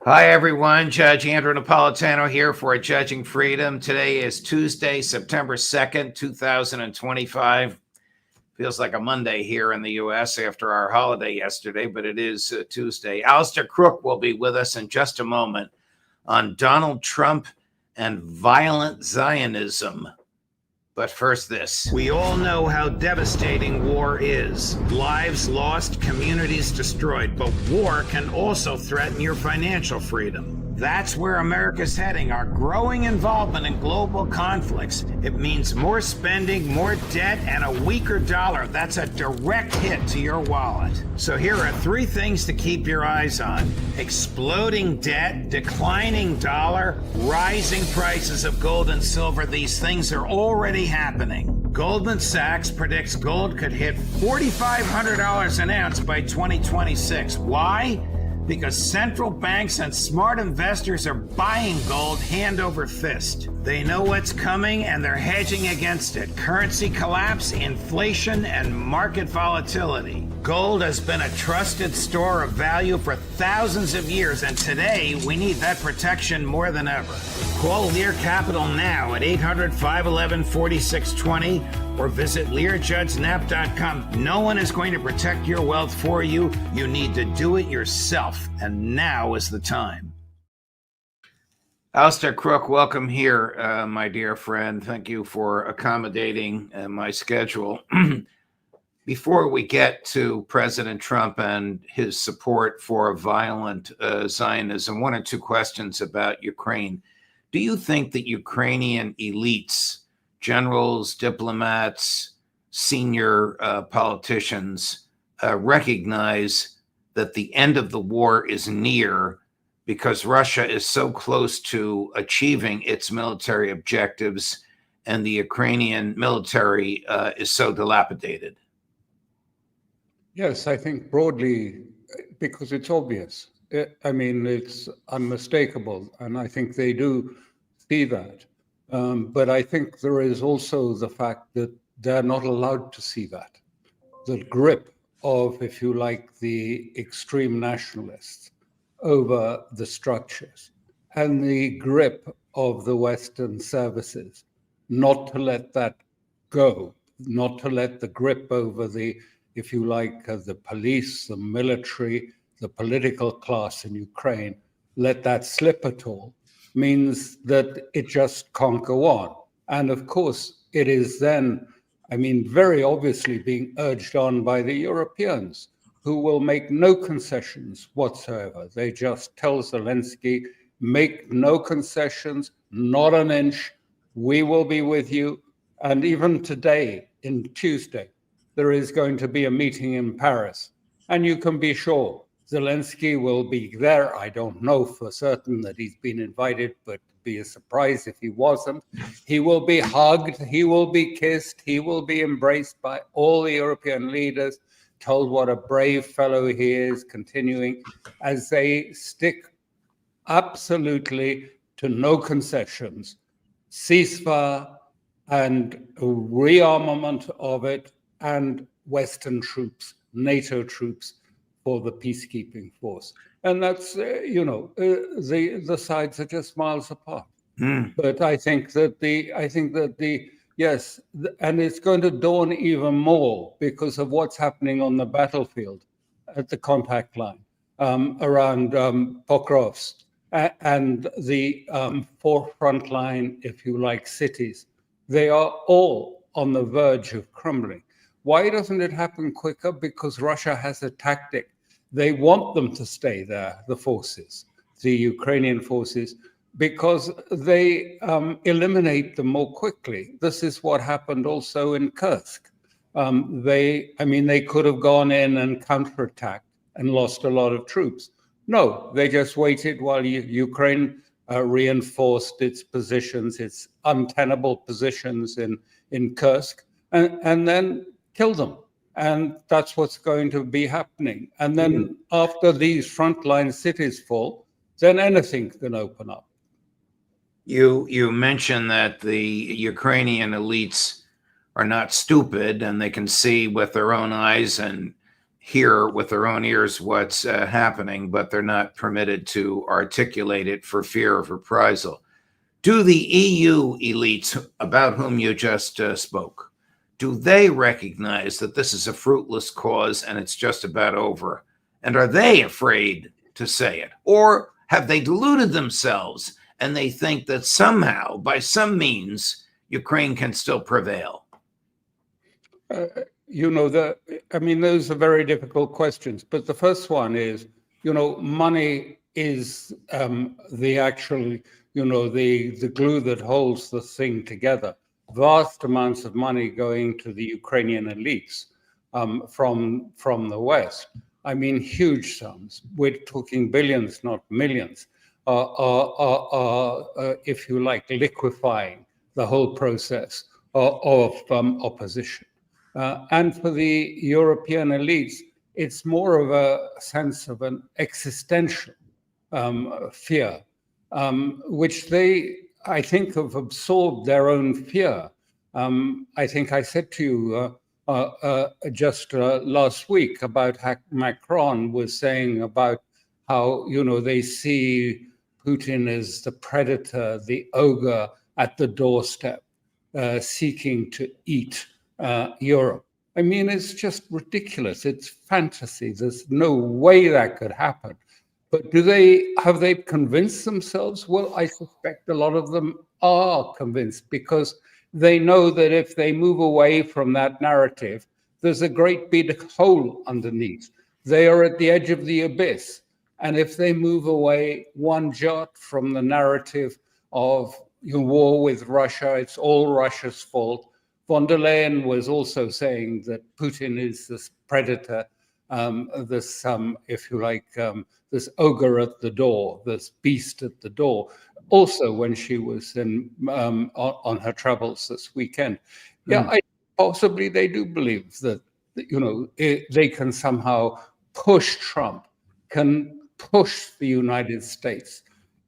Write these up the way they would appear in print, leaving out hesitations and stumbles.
Hi, everyone. Judge Andrew Napolitano here for Judging Freedom. Today is Tuesday, September 2nd, 2025. Feels like a Monday here in the U.S. after our holiday yesterday, but it is Tuesday. Alastair Crooke will be with us in just a moment on Donald Trump and violent Zionism. But first, this. We all know how devastating war is. Lives lost, communities destroyed. But war can also threaten your financial freedom. That's where America's heading, our growing involvement in global conflicts. It means more spending, more debt, and a weaker dollar. That's a direct hit to your wallet. So here are three things to keep your eyes on: exploding debt, declining dollar, rising prices of gold and silver. These things are already happening. Goldman Sachs predicts gold could hit $4,500 an ounce by 2026. Why? Because central banks and smart investors are buying gold hand over fist. They know what's coming and they're hedging against it. Currency collapse, inflation, and market volatility. Gold has been a trusted store of value for thousands of years, and today we need that protection more than ever. Call Lear Capital now at 800-511-4620 or visit LearJudgeNap.com. No one is going to protect your wealth for you. You need to do it yourself, and now is the time. Alastair Crooke, welcome here, my dear friend. Thank you for accommodating my schedule. Before we get to President Trump and his support for violent Zionism, one or two questions about Ukraine. Do you think that Ukrainian elites, generals, diplomats, senior politicians recognize that the end of the war is near because Russia is so close to achieving its military objectives and the Ukrainian military is so dilapidated? Yes, I think broadly, because it's obvious. It's unmistakable, and I think they do see that. But I think there is also the fact that they're not allowed to see that. The grip of, if you like, the extreme nationalists over the structures and the grip of the Western services, not to let that go, not to let the grip over the, if you like, the police, the military, the political class in Ukraine, let that slip at all, means that it just can't go on. And of course, it is then, very obviously being urged on by the Europeans, who will make no concessions whatsoever. They just tell Zelensky, make no concessions, not an inch, we will be with you. And even today, in Tuesday, there is going to be a meeting in Paris. And you can be sure Zelensky will be there. I don't know for certain that he's been invited, but it'd be a surprise if he wasn't. He will be hugged, he will be kissed, he will be embraced by all the European leaders, told what a brave fellow he is, continuing as they stick absolutely to no concessions, ceasefire and rearmament of it, and Western troops, NATO troops for the peacekeeping force. And that's, the sides are just miles apart. But I think that yes, and it's going to dawn even more because of what's happening on the battlefield at the contact line around Pokrovsk and the forefront line, if you like, cities. They are all on the verge of crumbling. Why doesn't it happen quicker? Because Russia has a tactic. They want them to stay there, the forces, the Ukrainian forces, because they eliminate them more quickly. This is what happened also in Kursk. They could have gone in and counterattacked and lost a lot of troops. No, they just waited while Ukraine reinforced its positions, its untenable positions in Kursk, and then kill them. And that's what's going to be happening. And then after these frontline cities fall, then anything can open up. You mentioned that the Ukrainian elites are not stupid and they can see with their own eyes and hear with their own ears what's happening, but they're not permitted to articulate it for fear of reprisal. Do the EU elites about whom you just spoke, do they recognize that this is a fruitless cause and it's just about over? And are they afraid to say it? Or have they deluded themselves and they think that somehow, by some means, Ukraine can still prevail? Those are very difficult questions. But the first one is, money is the actual, the glue that holds the thing together. Vast amounts of money going to the Ukrainian elites from the West. I mean, huge sums. We're talking billions, not millions, if you like, liquefying the whole process of opposition. And for the European elites, it's more of a sense of an existential fear, which they, I think, have absorbed their own fear. I think I said to you just last week about how Macron was saying about how, they see Putin as the predator, the ogre at the doorstep, seeking to eat Europe. I mean, it's just ridiculous. It's fantasy. There's no way that could happen. But have they convinced themselves? Well, I suspect a lot of them are convinced, because they know that if they move away from that narrative, there's a great big hole underneath. They are at the edge of the abyss. And if they move away one jot from the narrative of war with Russia, it's all Russia's fault. Von der Leyen was also saying that Putin is this predator, if you like, this ogre at the door, this beast at the door. Also, when she was on her travels this weekend, possibly they do believe that they can somehow push Trump, can push the United States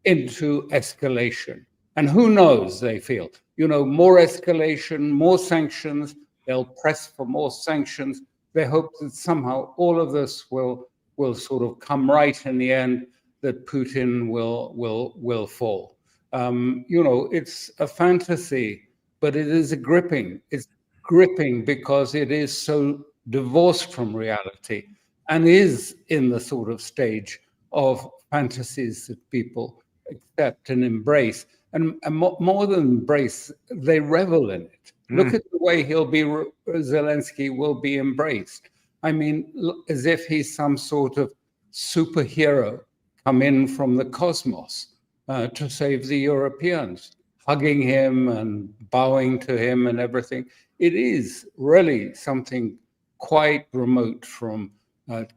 into escalation. And who knows, they feel, more escalation, more sanctions. They'll press for more sanctions. They hope that somehow all of this will sort of come right in the end, that Putin will fall. It's a fantasy, but it is gripping. It's gripping because it is so divorced from reality and is in the sort of stage of fantasies that people accept and embrace. And more than embrace, they revel in it. Look at the way Zelensky will be embraced. I mean, as if he's some sort of superhero come in from the cosmos to save the Europeans, hugging him and bowing to him and everything. It is really something quite remote from,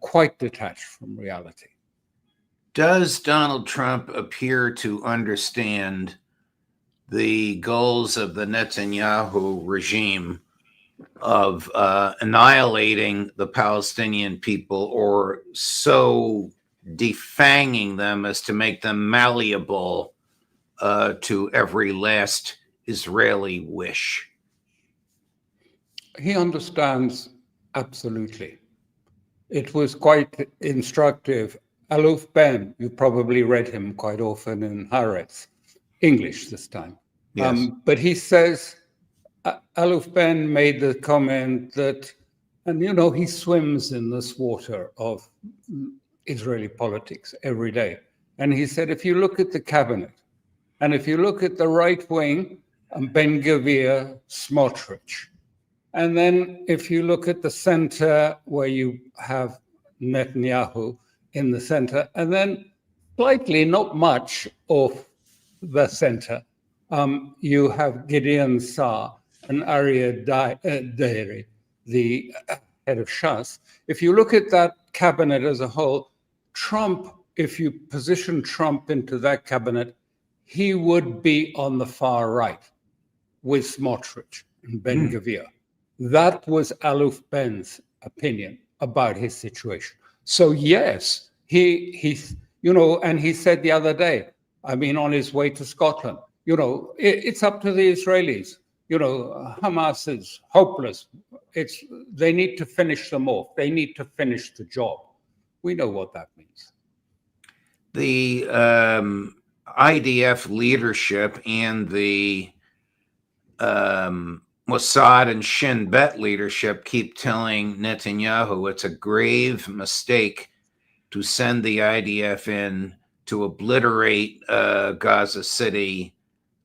quite detached from reality. Does Donald Trump appear to understand the goals of the Netanyahu regime of annihilating the Palestinian people, or so defanging them as to make them malleable to every last Israeli wish? He understands absolutely. It was quite instructive. Aluf Ben, you probably read him quite often in Haaretz, English this time. Yes. But he says, Aluf Ben made the comment that, and he swims in this water of Israeli politics every day. And he said, if you look at the cabinet, and if you look at the right wing, Ben-Gvir, Smotrich, and then if you look at the center where you have Netanyahu in the center, and then slightly, not much, of the center, you have Gideon Saar and Aryeh Deri, the head of Shas. If you look at that cabinet as a whole, Trump, if you position Trump into that cabinet, he would be on the far right with Smotrich and Ben-Gvir. That was Aluf Ben's opinion about his situation. So yes, he's, and he said the other day, on his way to Scotland, it's up to the Israelis. Hamas is hopeless. they need to finish them off. They need to finish the job. We know what that means. The IDF leadership and the Mossad and Shin Bet leadership keep telling Netanyahu it's a grave mistake to send the IDF in to obliterate Gaza City,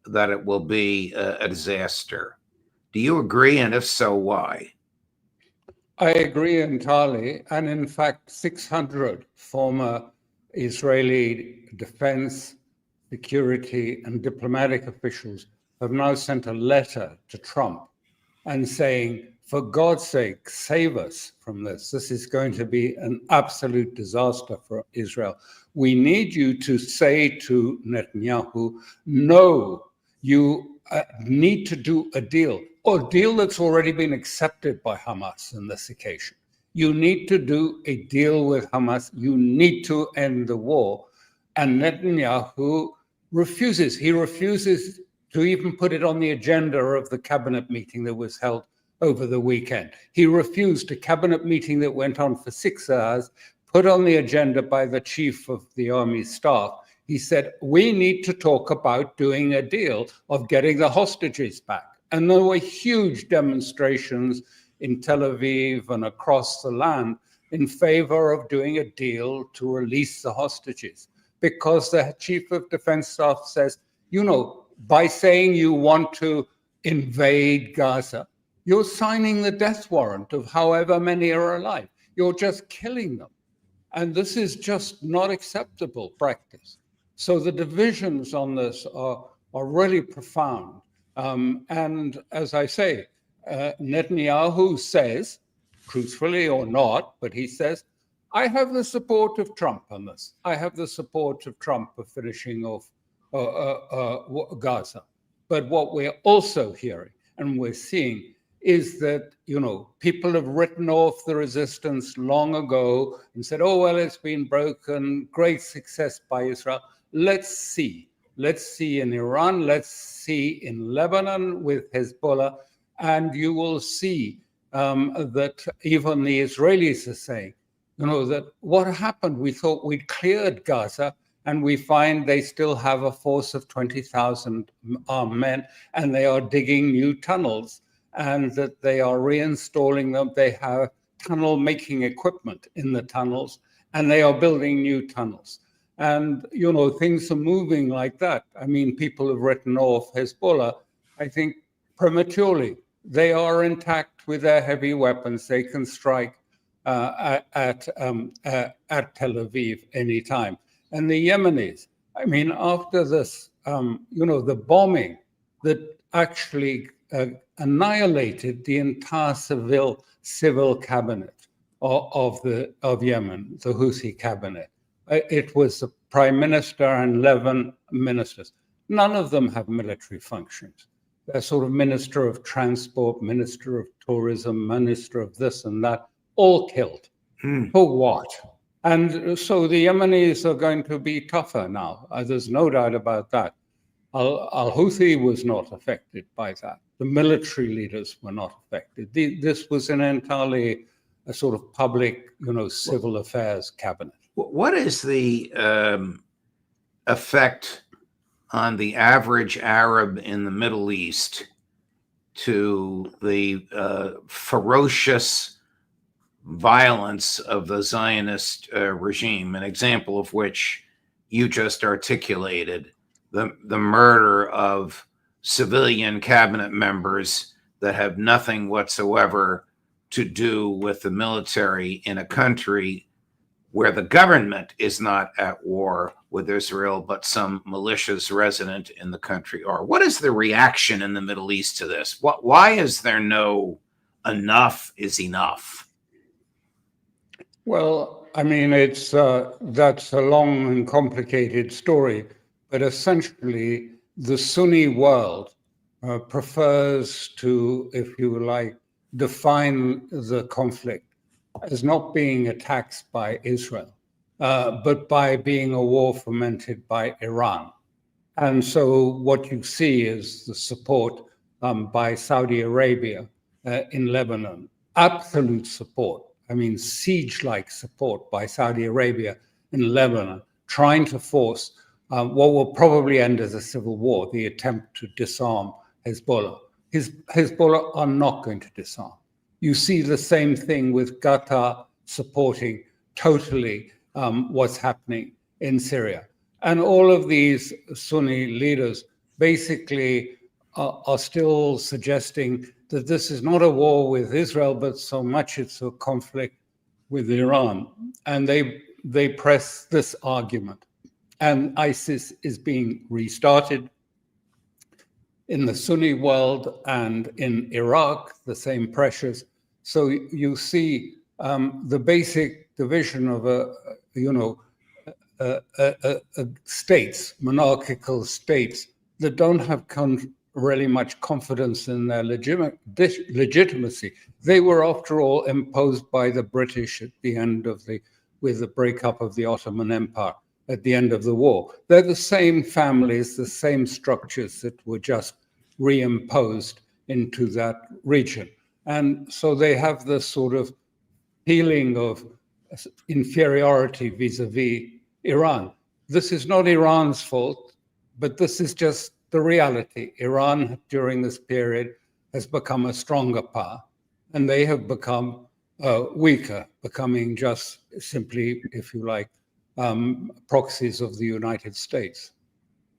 that it will be a disaster. Do you agree? And if so, why? I agree entirely. And in fact, 600 former Israeli defense, security, and diplomatic officials have now sent a letter to Trump and saying, for God's sake, save us from this. This is going to be an absolute disaster for Israel. We need you to say to Netanyahu, no, you need to do a deal that's already been accepted by Hamas in this occasion. You need to do a deal with Hamas. You need to end the war. And Netanyahu refuses. He refuses to even put it on the agenda of the cabinet meeting that was held over the weekend. He refused a cabinet meeting that went on for 6 hours, put on the agenda by the chief of the army staff. He said, we need to talk about doing a deal of getting the hostages back. And there were huge demonstrations in Tel Aviv and across the land in favor of doing a deal to release the hostages. Because the chief of defense staff says, by saying you want to invade Gaza, you're signing the death warrant of however many are alive. You're just killing them. And this is just not acceptable practice. So the divisions on this are really profound. And as I say, Netanyahu says, truthfully or not, but he says, I have the support of Trump on this. I have the support of Trump for finishing off Gaza. But what we're also hearing and we're seeing is that, people have written off the resistance long ago and said, oh, well, it's been broken, great success by Israel. Let's see in Iran, let's see in Lebanon with Hezbollah, and you will see that even the Israelis are saying, that what happened, we thought we'd cleared Gaza, and we find they still have a force of 20,000 armed men, and they are digging new tunnels, and that they are reinstalling them. They have tunnel making equipment in the tunnels, and they are building new tunnels. And, things are moving like that. I mean, people have written off Hezbollah, I think, prematurely. They are intact with their heavy weapons. They can strike at Tel Aviv anytime. And the Yemenis, I mean, after this, the bombing that actually annihilated the entire civil cabinet of Yemen, the Houthi cabinet. It was the prime minister and 11 ministers. None of them have military functions. They're sort of minister of transport, minister of tourism, minister of this and that, all killed. For what? And so the Yemenis are going to be tougher now. There's no doubt about that. Al-Houthi was not affected by that. The military leaders were not affected. This was an entirely a sort of public, civil affairs cabinet. What is the effect on the average Arab in the Middle East to the ferocious violence of the Zionist regime, an example of which you just articulated, the murder of civilian cabinet members that have nothing whatsoever to do with the military in a country where the government is not at war with Israel, but some malicious resident in the country are. What is the reaction in the Middle East to this? Why is there no enough is enough? Well, I mean, that's a long and complicated story, but essentially the Sunni world prefers to, if you like, define the conflict as not being attacks by Israel, but by being a war fomented by Iran. And so what you see is the support by Saudi Arabia in Lebanon absolute support, I mean, siege-like support by Saudi Arabia in Lebanon, trying to force what will probably end as a civil war, the attempt to disarm Hezbollah. Hezbollah are not going to disarm. You see the same thing with Qatar supporting totally what's happening in Syria. And all of these Sunni leaders basically are still suggesting that this is not a war with Israel, but so much it's a conflict with Iran. And they press this argument. And ISIS is being restarted in the Sunni world, and in Iraq, the same pressures. So you see the basic division of states, monarchical states that don't have really much confidence in their legitimacy. They were, after all, imposed by the British at the end of with the breakup of the Ottoman Empire at the end of the war. They're the same families, the same structures that were just reimposed into that region. And so they have this sort of feeling of inferiority vis-a-vis Iran. This is not Iran's fault, but this is just the reality. Iran, during this period, has become a stronger power, and they have become weaker, becoming just simply, if you like, proxies of the United States.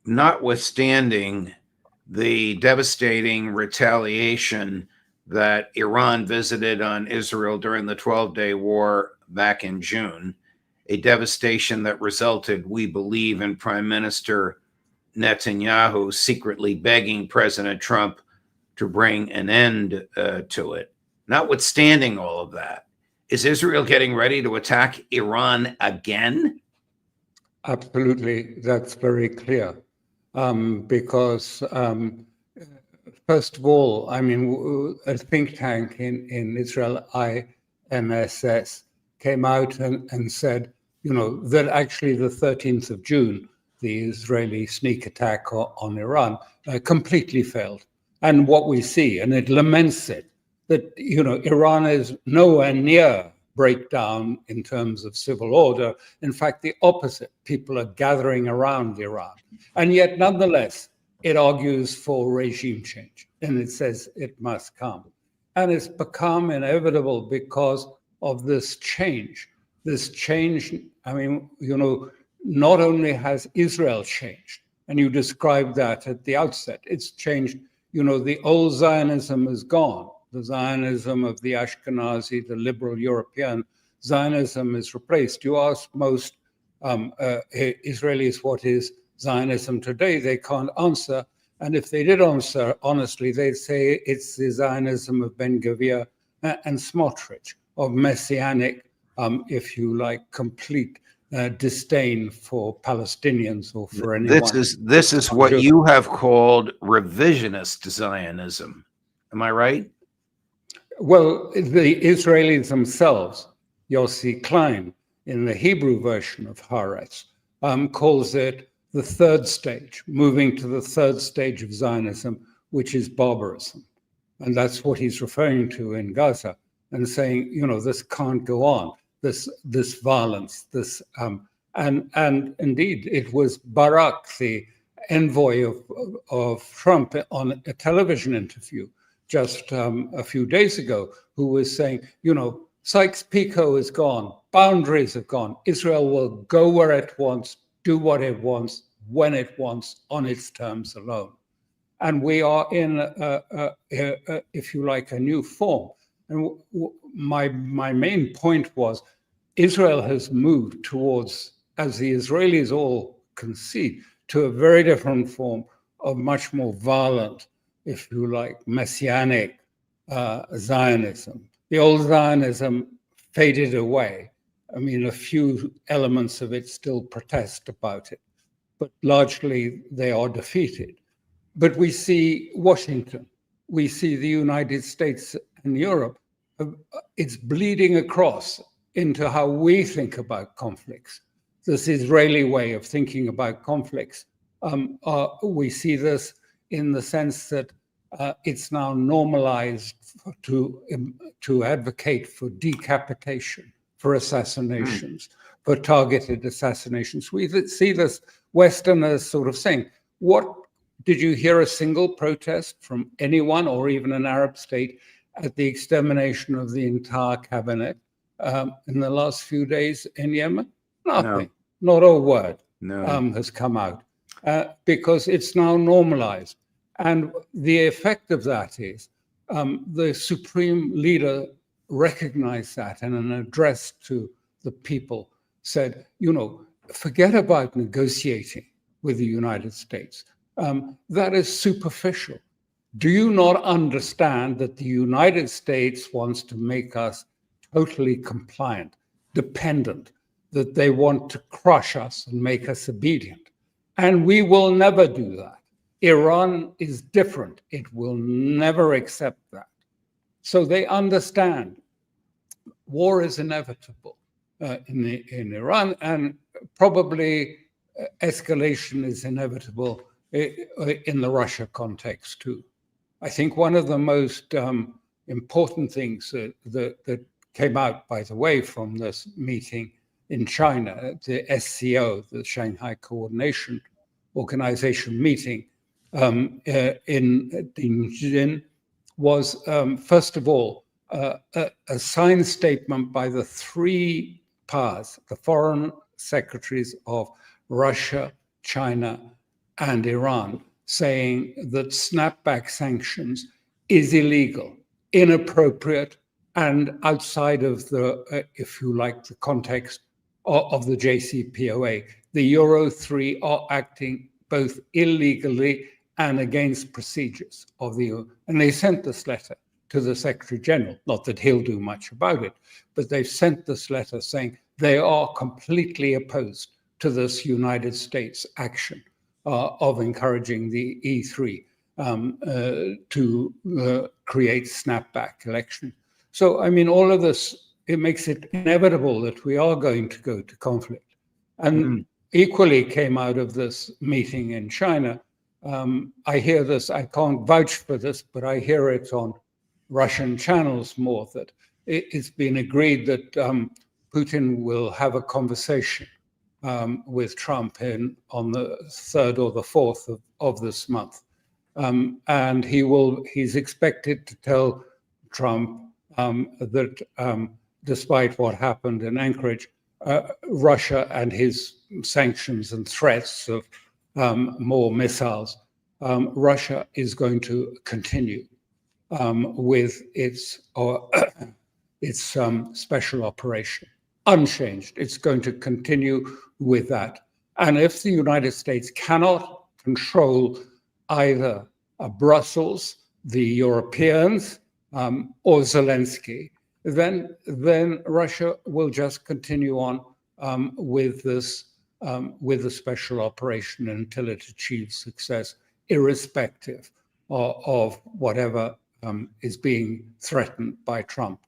Notwithstanding the devastating retaliation that Iran visited on Israel during the 12-day war back in June, a devastation that resulted, we believe, in Prime Minister Netanyahu secretly begging President Trump to bring an end to it. Notwithstanding all of that, is Israel getting ready to attack Iran again? Absolutely, that's very clear. Because first of all, I mean, a think tank in Israel, INSS, came out and said, that actually the 13th of June, the Israeli sneak attack on Iran completely failed. And what we see, and it laments it, that, Iran is nowhere near breakdown in terms of civil order. In fact, the opposite. People are gathering around Iran. And yet, nonetheless, it argues for regime change. And it says it must come. And it's become inevitable because of this change. This change, I mean, not only has Israel changed, and you described that at the outset, it's changed, the old Zionism is gone. The Zionism of the Ashkenazi, the liberal European Zionism is replaced. You ask most Israelis what is Zionism today, they can't answer. And if they did answer honestly, they'd say it's the Zionism of Ben-Gvir and Smotrich, of messianic, if you like, complete disdain for Palestinians or for anyone. This is what you have called revisionist Zionism. Am I right? Well, the Israelis themselves, Yossi Klein, in the Hebrew version of Haaretz, calls it the third stage, moving to the third stage of Zionism, which is barbarism. And that's what he's referring to in Gaza and saying, this can't go on, this violence, and indeed, it was Barak, the envoy of Trump, on a television interview just a few days ago, who was saying, Sykes-Picot is gone, boundaries have gone. Israel will go where it wants, do what it wants, when it wants, on its terms alone. And we are in, if you like, a new form. And my main point was, Israel has moved towards, as the Israelis all concede, to a very different form of much more violent, if you like, messianic Zionism. The old Zionism faded away. I mean, a few elements of it still protest about it, but largely they are defeated. But we see Washington, we see the United States and Europe, it's bleeding across into how we think about conflicts. This Israeli way of thinking about conflicts. We see this in the sense that it's now normalized to advocate for decapitation, for assassinations, for targeted assassinations. We see this Westerners sort of saying, what, did you hear a single protest from anyone or even an Arab state at the extermination of the entire cabinet in the last few days in Yemen? Nothing, not a word has come out because it's now normalized. And the effect of that is the supreme leader recognized that and in an address to the people said, forget about negotiating with the United States. That is superficial. Do you not understand that the United States wants to make us totally compliant, dependent, that they want to crush us and make us obedient? And we will never do that. Iran is different. It will never accept that. So they understand war is inevitable in Iran, and probably escalation is inevitable in the Russia context too. I think one of the most important things that came out, by the way, from this meeting in China, the SCO, the Shanghai Coordination Organization meeting in Tianjin, was first of all a signed statement by the three powers, the foreign secretaries of Russia, China, and Iran, saying that snapback sanctions is illegal, inappropriate, and outside of the, if you like, the context of the JCPOA. The Euro 3 are acting both illegally and against procedures of the EU. And they sent this letter to the Secretary General, not that he'll do much about it, but they've sent this letter saying they are completely opposed to this United States action of encouraging the E3 to create snapback election. So, I mean, all of this, it makes it inevitable that we are going to go to conflict. And equally came out of this meeting in China. I hear this, I can't vouch for this, but I hear it on Russian channels more, that it's been agreed that Putin will have a conversation with Trump on the 3rd or the 4th of this month. And he's expected to tell Trump that despite what happened in Anchorage, Russia and his sanctions and threats of more missiles, Russia is going to continue with its special operation, unchanged. It's going to continue with that. And if the United States cannot control either Brussels, the Europeans, or Zelensky, then Russia will just continue on with this, with the special operation until it achieves success, irrespective of whatever is being threatened by Trump.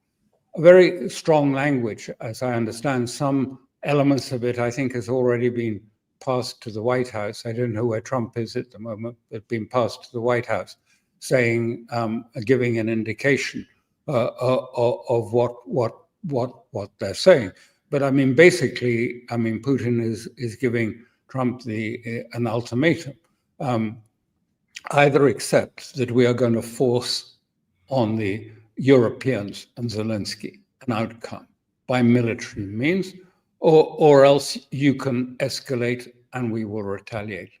A very strong language, as I understand. Some elements of it, I think, has already been passed to the White House. I don't know where Trump is at the moment, but been passed to the White House, saying, giving an indication of what they're saying. But I mean, basically, I mean, Putin is giving Trump an ultimatum. Either accept that we are going to force on the Europeans and Zelensky an outcome by military means, or else you can escalate and we will retaliate.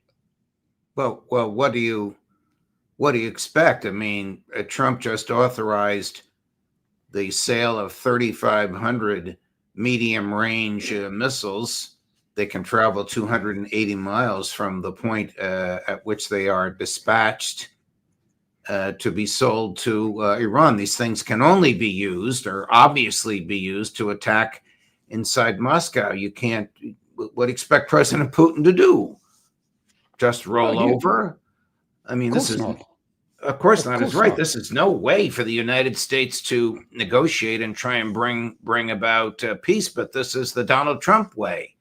Well, what do you expect? I mean, Trump just authorized the sale of 3,500 medium-range missiles. They can travel 280 miles from the point at which they are dispatched to be sold to Iran. These things can only be used, or obviously be used, to attack inside Moscow. You can't. What expect President Putin to do? Just roll over? I mean, this is not. Of course not. Is right. This is no way for the United States to negotiate and try and bring about peace. But this is the Donald Trump way.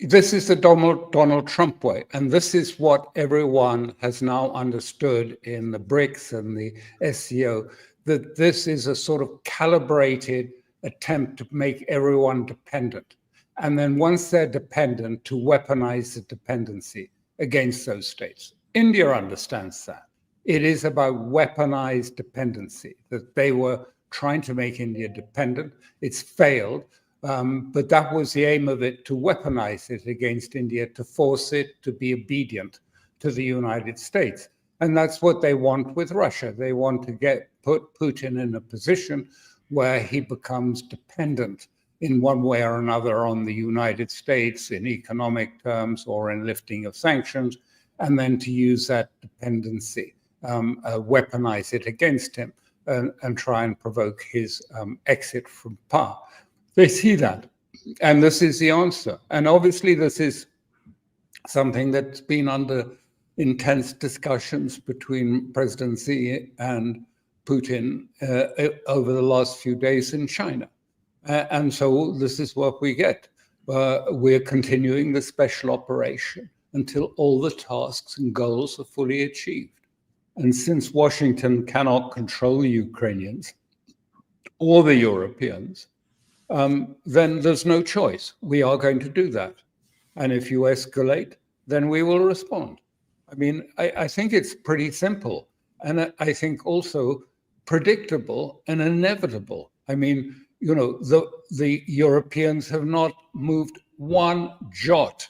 This is the Donald Trump way, and this is what everyone has now understood in the BRICS and the SCO, that this is a sort of calibrated attempt to make everyone dependent. And then once they're dependent, to weaponize the dependency against those states. India understands that. It is about weaponized dependency, that they were trying to make India dependent. It's failed. But that was the aim of it, to weaponize it against India, to force it to be obedient to the United States. And that's what they want with Russia. They want to put Putin in a position where he becomes dependent in one way or another on the United States in economic terms or in lifting of sanctions, and then to use that dependency, weaponize it against him, and try and provoke his exit from power. They see that, and this is the answer. And obviously, this is something that's been under intense discussions between President Xi and Putin over the last few days in China. And so this is what we get. We're continuing the special operation until all the tasks and goals are fully achieved. And since Washington cannot control the Ukrainians or the Europeans, then there's no choice. We are going to do that. And if you escalate, then we will respond. I mean, I think it's pretty simple. And I think also predictable and inevitable. I mean, you know, the Europeans have not moved one jot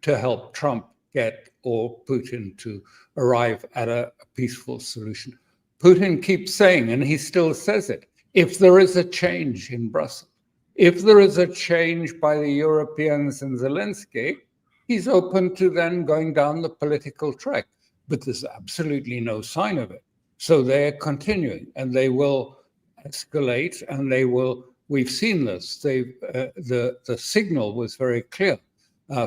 to help Trump get, or Putin to arrive at a peaceful solution. Putin keeps saying, and he still says it, if there is a change in Brussels, if there is a change by the Europeans and Zelensky, he's open to then going down the political track. But there's absolutely no sign of it. So they're continuing, and they will escalate, and they will. We've seen this. The signal was very clear.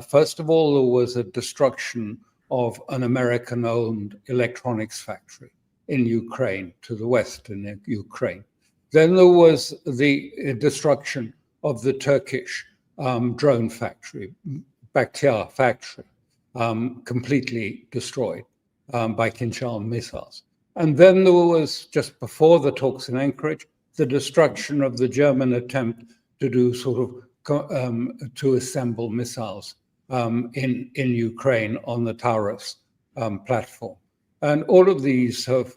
First of all, there was a destruction of an American-owned electronics factory in Ukraine, to the west in Ukraine. Then there was the destruction of the Turkish drone factory, Bakhtiar factory, completely destroyed by Kinjal missiles. And then there was, just before the talks in Anchorage, the destruction of the German attempt to do to assemble missiles in Ukraine on the Taurus platform. And all of these have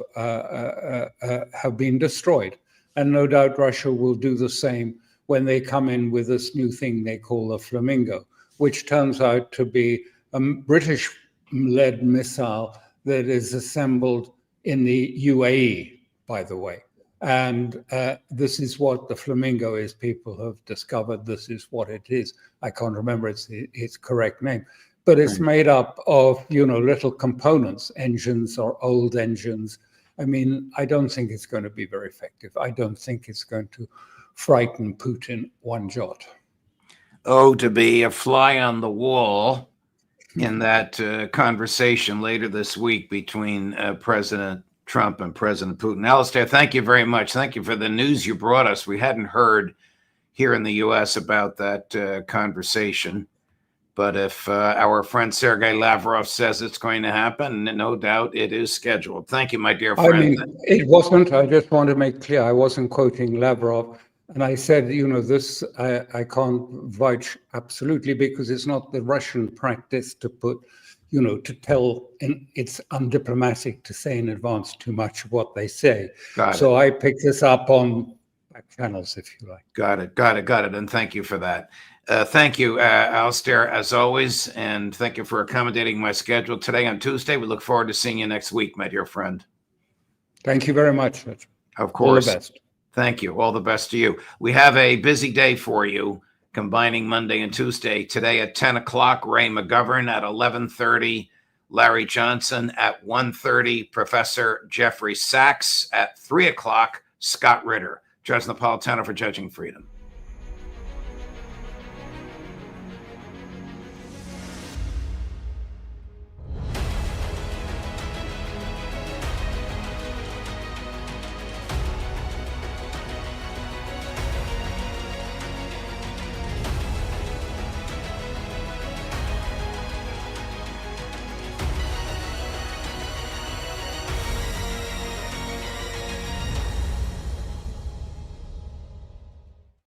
been destroyed. And no doubt Russia will do the same when they come in with this new thing they call the Flamingo, which turns out to be a British-led missile that is assembled in the UAE, by the way. And this is what the Flamingo is. People have discovered this is what it is. I can't remember its correct name. But it's made up of, you know, little components, engines or old engines. I mean, I don't think it's going to be very effective. I don't think it's going to frighten Putin one jot. Oh, to be a fly on the wall in that conversation later this week between President Trump and President Putin. Alastair, thank you very much. Thank you for the news you brought us. We hadn't heard here in the U.S. about that conversation. But if our friend Sergei Lavrov says it's going to happen, no doubt it is scheduled. Thank you, my dear friend. I mean, it wasn't, I just want to make clear, I wasn't quoting Lavrov. And I said, you know, this, I can't vouch absolutely, because it's not the Russian practice to put, you know, to tell, and it's undiplomatic to say in advance too much of what they say. So I picked this up on back channels, if you like. Got it. And thank you for that. Thank you, Alastair, as always, and thank you for accommodating my schedule today on Tuesday. We look forward to seeing you next week, my dear friend. Thank you very much. Of course. All the best. Thank you. All the best to you. We have a busy day for you, combining Monday and Tuesday. Today at 10 o'clock, Ray McGovern. At 11:30, Larry Johnson. At 1:30, Professor Jeffrey Sachs. At 3 o'clock, Scott Ritter. Judge Napolitano for Judging Freedom.